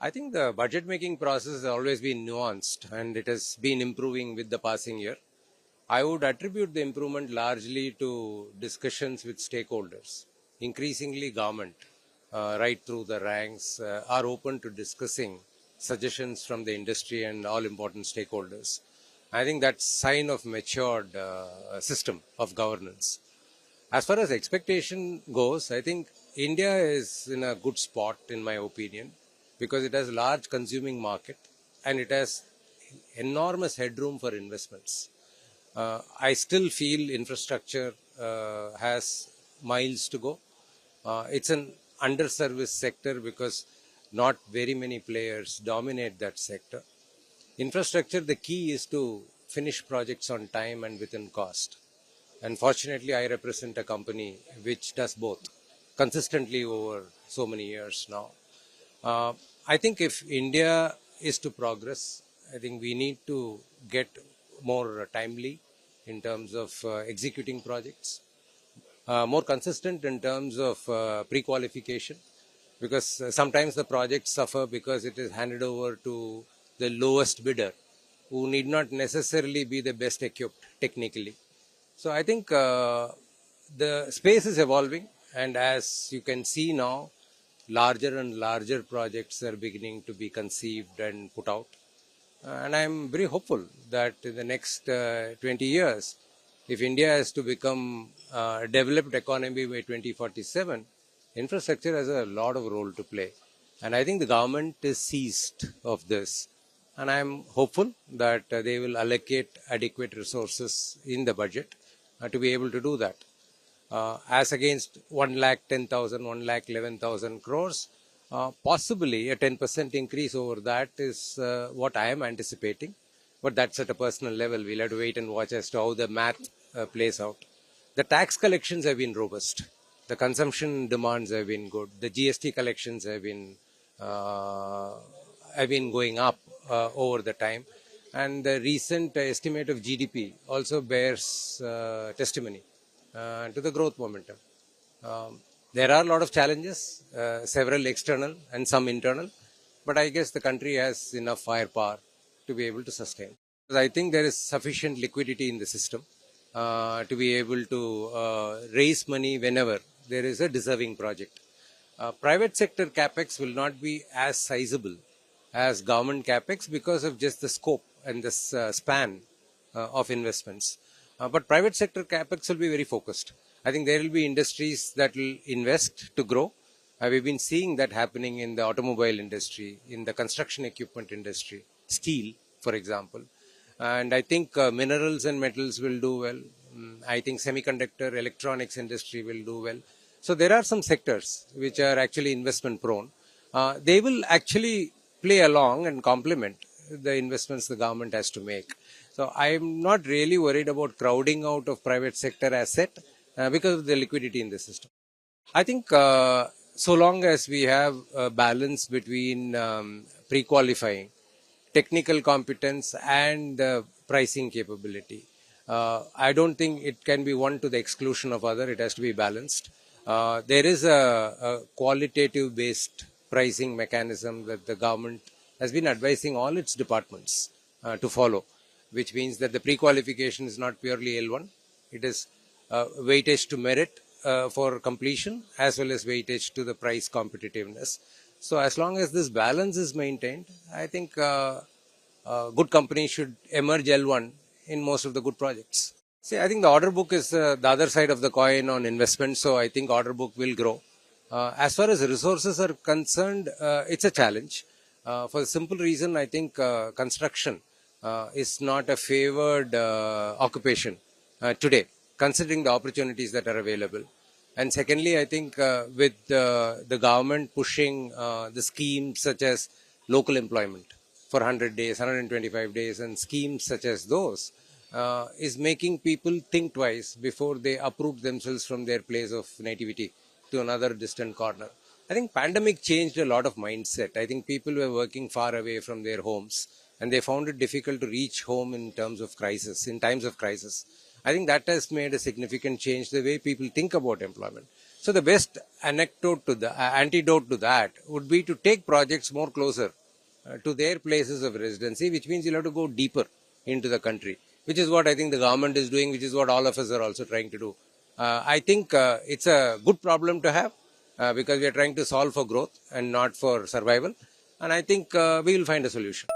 I think the budget making process has always been nuanced and it has been improving with the passing year. I would attribute the improvement largely to discussions with stakeholders. Increasingly, government, right through the ranks, are open to discussing suggestions from the industry and all important stakeholders. I think that's sign of matured system of governance. As far as expectation goes, I think India is in a good spot, in my opinion, because it has a large consuming market and it has enormous headroom for investments. I still feel infrastructure has miles to go. It's an underserviced sector because not very many players dominate that sector. Infrastructure, the key is to finish projects on time and within cost. And fortunately, I represent a company which does both consistently over so many years now. I think if India is to progress, I think we need to get more timely in terms of executing projects, more consistent in terms of pre-qualification, because sometimes the projects suffer because it is handed over to the lowest bidder, who need not necessarily be the best equipped technically. So I think the space is evolving, and as you can see now, larger and larger projects are beginning to be conceived and put out. And I'm very hopeful that in the next 20 years, if India has to become a developed economy by 2047, infrastructure has a lot of role to play. And I think the government is seized of this. And I'm hopeful that they will allocate adequate resources in the budget to be able to do that. As against 1,10,000, 1,11,000 crores, possibly a 10% increase over that is what I am anticipating. But that's at a personal level. We'll have to wait and watch as to how the math plays out. The tax collections have been robust. The consumption demands have been good. The GST collections have been going up over the time. And the recent estimate of GDP also bears testimony to the growth momentum. There are a lot of challenges, several external and some internal, but I guess the country has enough firepower to be able to sustain. I think there is sufficient liquidity in the system to be able to raise money whenever there is a deserving project. Private sector capex will not be as sizable as government capex because of just the scope and the span of investments. But private sector capex will be very focused. I think there will be industries that will invest to grow. We've been seeing that happening in the automobile industry, in the construction equipment industry, steel, for example. And I think minerals and metals will do well. I think semiconductor, electronics industry will do well. So there are some sectors which are actually investment prone. They will actually play along and complement the investments the government has to make. So I'm not really worried about crowding out of private sector asset because of the liquidity in the system. I think so long as we have a balance between pre-qualifying, technical competence and pricing capability, I don't think it can be one to the exclusion of other. It has to be balanced. There is a qualitative based pricing mechanism that the government has been advising all its departments to follow, which means that the pre-qualification is not purely L1. It is weightage to merit for completion as well as weightage to the price competitiveness. So as long as this balance is maintained, I think good companies should emerge L1 in most of the good projects. See, I think the order book is the other side of the coin on investment, so I think order book will grow. As far as resources are concerned, it's a challenge. For the simple reason, I think construction is not a favored occupation today, considering the opportunities that are available. And secondly, I think with the government pushing the schemes such as local employment for 100 days, 125 days, and schemes such as those, is making people think twice before they uproot themselves from their place of nativity to another distant corner. I think pandemic changed a lot of mindset. I think people were working far away from their homes and they found it difficult to reach home in times of crisis. I think that has made a significant change the way people think about employment. So the best antidote to that would be to take projects more closer to their places of residency, which means you'll have to go deeper into the country, which is what I think the government is doing, which is what all of us are also trying to do. I think it's a good problem to have because we are trying to solve for growth and not for survival. And I think we will find a solution.